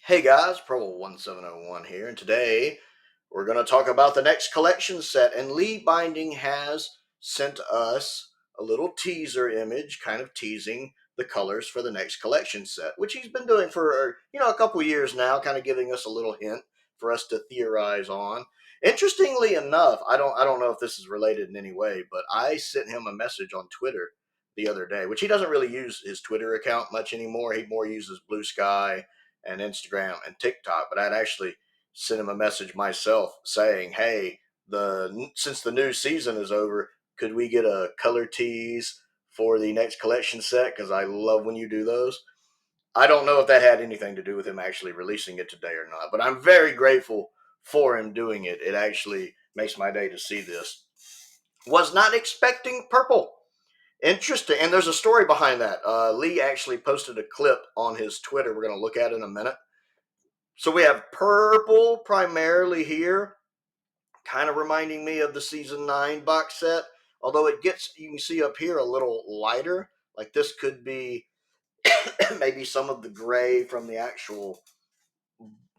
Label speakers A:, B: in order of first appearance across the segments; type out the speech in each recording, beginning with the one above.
A: Hey guys, Prowl 1701 here, and today we're going to talk about the next collection set. And Lee Binding has sent us a little teaser image, kind of teasing the colors for the next collection set, which he's been doing for a couple years now, kind of giving us a little hint for us to theorize on. Interestingly enough, I don't know if this is related in any way, but I sent him a message on Twitter the other day, which he doesn't really use his Twitter account much anymore. He more uses Blue Sky and Instagram and TikTok, but I'd actually sent him a message myself saying, "Hey, since the new season is over, could we get a color tease for the next collection set? Because I love when you do those." I don't know if that had anything to do with him actually releasing it today or not, but I'm very grateful for him doing it. It actually makes my day to see this. Was not expecting purple. Interesting. And there's a story behind that. Lee actually posted a clip on his Twitter we're going to look at in a minute. So we have purple primarily here, kind of reminding me of the season 9 box set. Although it gets, you can see up here, a little lighter. Like this could be maybe some of the gray from the actual,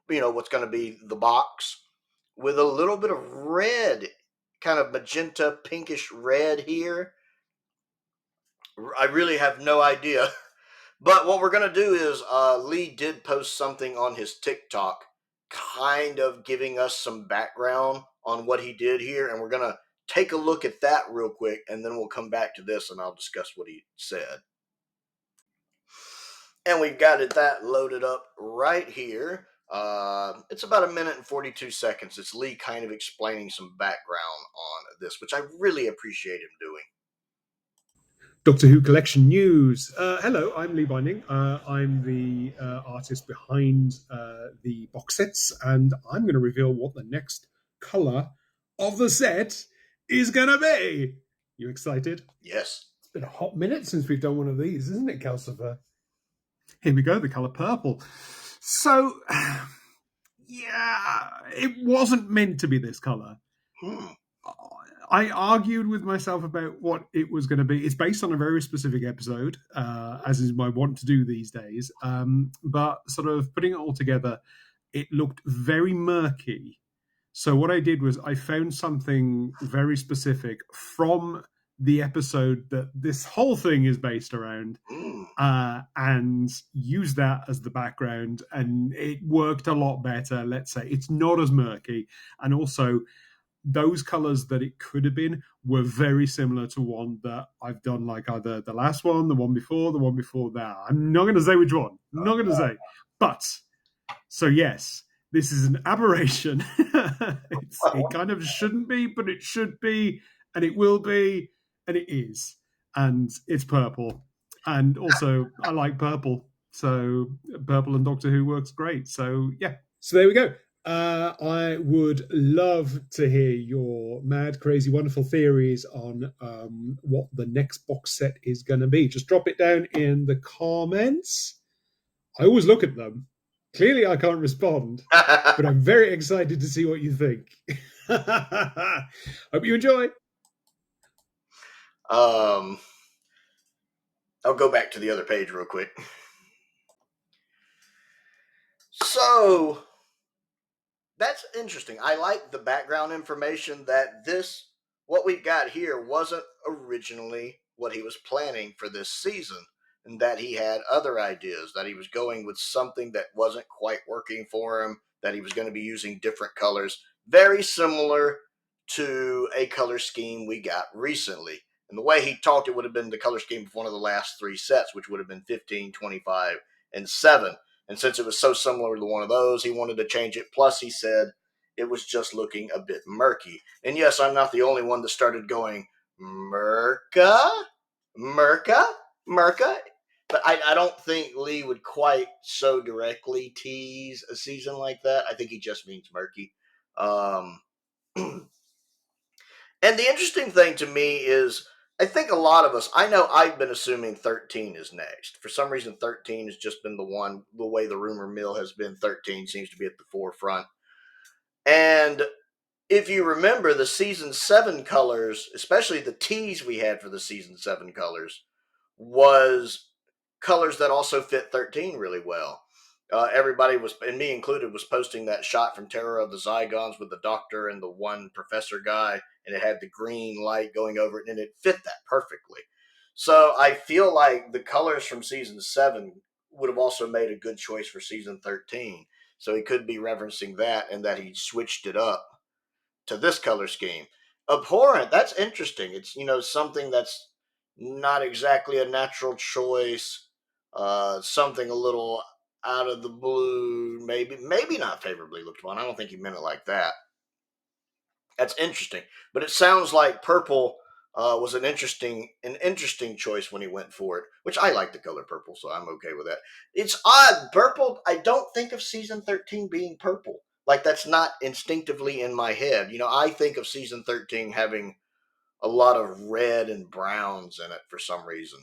A: what's going to be the box, with a little bit of red, kind of magenta pinkish red here. I really have no idea. But what we're going to do is Lee did post something on his TikTok kind of giving us some background on what he did here. And we're going to take a look at that real quick. And then we'll come back to this and I'll discuss what he said. And we've got that loaded up right here. It's about 1 minute and 42 seconds. It's Lee kind of explaining some background on this, which I really appreciate him doing.
B: Doctor Who Collection News. Hello, I'm Lee Binding. I'm the artist behind the box sets, and I'm going to reveal what the next colour of the set is going to be. You excited?
A: Yes.
B: It's been a hot minute since we've done one of these, isn't it, Calcifer? Here we go, the colour purple. So, yeah, it wasn't meant to be this colour. I argued with myself about what it was going to be. It's based on a very specific episode, as is my want to do these days. But sort of putting it all together, it looked very murky. So what I did was I found something very specific from the episode that this whole thing is based around, and used that as the background, and it worked a lot better. Let's say it's not as murky, and also those colors that it could have been were very similar to one that I've done, like either the last one, the one before that. I'm not going to say which one. I'm not going to say. But, so yes, this is an aberration. It kind of shouldn't be, but it should be, and it will be, and it is. And it's purple. And also, I like purple. So purple and Doctor Who works great. So, yeah. So there we go. I would love to hear your mad, crazy, wonderful theories on what the next box set is going to be. Just drop it down in the comments. I always look at them. Clearly, I can't respond, but I'm very excited to see what you think. Hope you enjoy.
A: I'll go back to the other page real quick. So that's interesting. I like the background information that what we've got here wasn't originally what he was planning for this season, and that he had other ideas, that he was going with something that wasn't quite working for him, that he was going to be using different colors, very similar to a color scheme we got recently. And the way he talked, it would have been the color scheme of one of the last 3 sets, which would have been 15, 25, and 7. And since it was so similar to one of those, he wanted to change it. Plus, he said it was just looking a bit murky. And yes, I'm not the only one that started going, Merca? But I don't think Lee would quite so directly tease a season like that. I think he just means murky. And the interesting thing to me is, I think a lot of us, I know I've been assuming 13 is next. For some reason, 13 has just been the way the rumor mill has been. 13 seems to be at the forefront. And if you remember, the season 7 colors, especially the tease we had for the season 7 colors, was colors that also fit 13 really well. Everybody was, and me included, was posting that shot from Terror of the Zygons with the Doctor and the one Professor guy, and it had the green light going over it, and it fit that perfectly. So I feel like the colors from season 7 would have also made a good choice for season 13. So he could be referencing that, and that he switched it up to this color scheme. Abhorrent, that's interesting. It's, something that's not exactly a natural choice, something a little out of the blue, maybe not favorably looked upon. I don't think he meant it like that. That's interesting, but it sounds like purple was an interesting choice when he went for it, which I like the color purple, so I'm okay with that. It's odd, purple. I don't think of season 13 being purple. Like, that's not instinctively in my head. I think of season 13 having a lot of red and browns in it for some reason.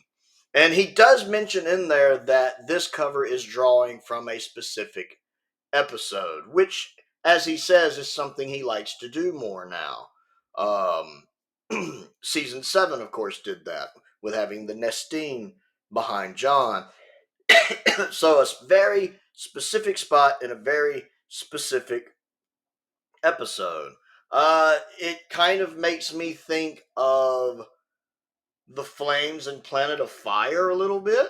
A: And he does mention in there that this cover is drawing from a specific episode, which, as he says, is something he likes to do more now. Season 7, of course, did that with having the Nestine behind John. So a very specific spot in a very specific episode. It kind of makes me think of the flames in Planet of Fire a little bit.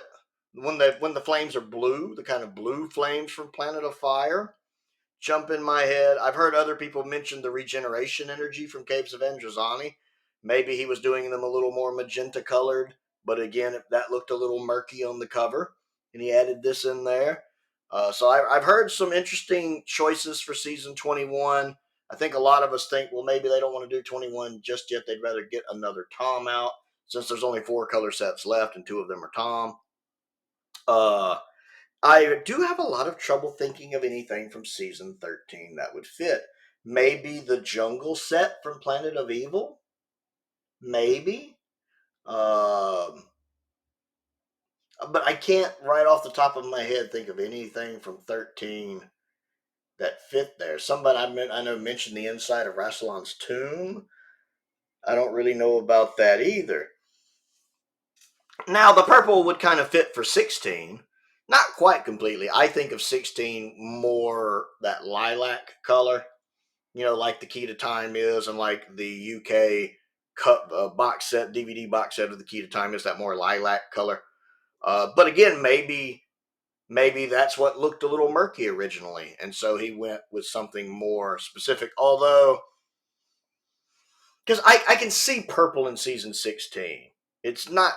A: When the flames are blue, the kind of blue flames from Planet of Fire jump in my head. I've heard other people mention the regeneration energy from Caves of Androzani. Maybe he was doing them a little more magenta colored, but again, that looked a little murky on the cover, and he added this in there. So I've heard some interesting choices for season 21. I think a lot of us think, well, maybe they don't want to do 21 just yet. They'd rather get another Tom out, since there's only 4 color sets left and 2 of them are Tom. I do have a lot of trouble thinking of anything from season 13 that would fit. Maybe the jungle set from Planet of Evil? Maybe. Um, but I can't, right off the top of my head, think of anything from 13 that fit there. Somebody I know mentioned the inside of Rassilon's tomb. I don't really know about that either. Now, the purple would kind of fit for 16. Not quite completely. I think of 16 more that lilac color, like the Key to Time is, and like the UK box set, DVD box set of the Key to Time is that more lilac color. But again, maybe that's what looked a little murky originally, and so he went with something more specific. Although, because I can see purple in season 16, it's not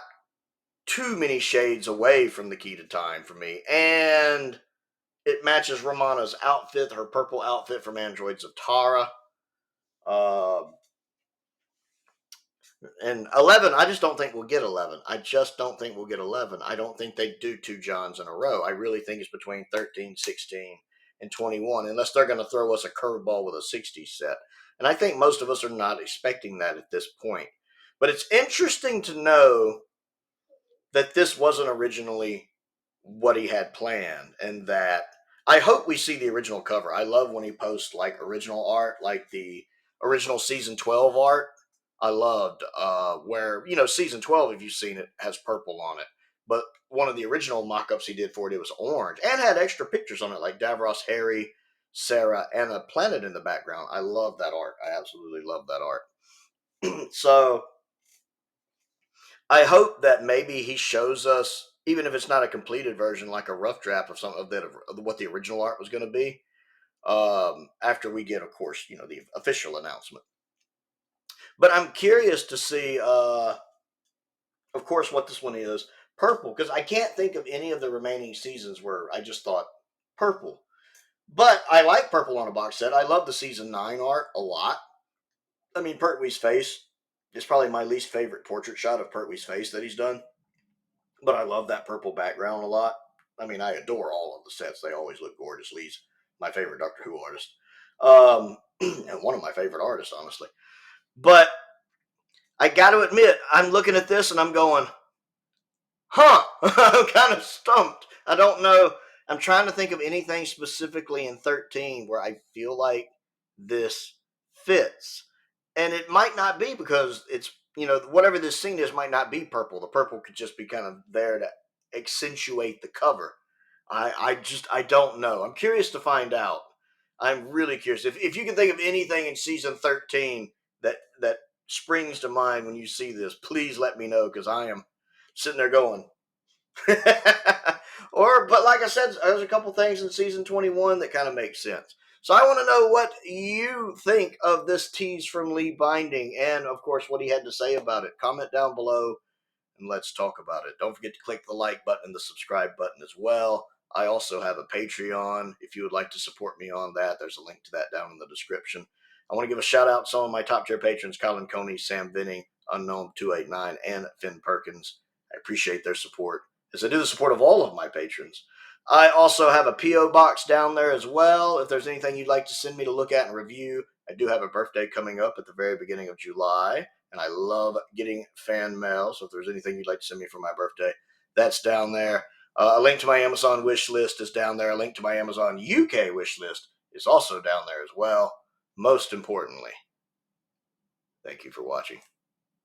A: too many shades away from the Key to Time for me, and it matches Romana's outfit, her purple outfit from Androids of Tara. Uh, And 11, I just don't think we'll get 11. I just don't think we'll get 11. I don't think they do 2 Johns in a row. I really think it's between 13, 16, and 21, unless they're going to throw us a curveball with a 60s set. And I think most of us are not expecting that at this point. But it's interesting to know that this wasn't originally what he had planned, and that I hope we see the original cover. I love when he posts like original art, like the original season 12 art. I loved where, season 12, if you've seen it, has purple on it. But one of the original mock-ups he did for it was orange and had extra pictures on it, like Davros, Harry, Sarah, and a planet in the background. I love that art. I absolutely love that art. So I hope that maybe he shows us, even if it's not a completed version, like a rough draft of some of that of what the original art was going to be. After we get, of course, the official announcement. But I'm curious to see, of course, what this one is. Purple, because I can't think of any of the remaining seasons where I just thought purple. But I like purple on a box set. I love the season 9 art a lot. I mean, Pertwee's face is probably my least favorite portrait shot of Pertwee's face that he's done. But I love that purple background a lot. I mean, I adore all of the sets. They always look gorgeous. Lee's my favorite Doctor Who artist. And one of my favorite artists, honestly. But I got to admit, I'm looking at this and I'm going, I'm kind of stumped. I don't know. I'm trying to think of anything specifically in 13 where I feel like this fits. And it might not be because it's, whatever this scene is might not be purple. The purple could just be kind of there to accentuate the cover. I don't know. I'm curious to find out. I'm really curious. If you can think of anything in season 13 that springs to mind when you see this, please let me know, because I am sitting there going. But like I said, there's a couple things in season 21 that kind of make sense. So I want to know what you think of this tease from Lee Binding, and of course what he had to say about it. Comment down below and let's talk about it. Don't forget to click the like button and the subscribe button as well. I also have a Patreon. If you would like to support me on that, there's a link to that down in the description. I want to give a shout out to some of my top tier patrons: Colin Coney, Sam Venning, Unknown289, and Finn Perkins. I appreciate their support, as I do the support of all of my patrons. I also have a P.O. box down there as well. If there's anything you'd like to send me to look at and review, I do have a birthday coming up at the very beginning of July, and I love getting fan mail. So if there's anything you'd like to send me for my birthday, that's down there. A link to my Amazon wish list is down there. A link to my Amazon UK wish list is also down there as well. Most importantly, thank you for watching.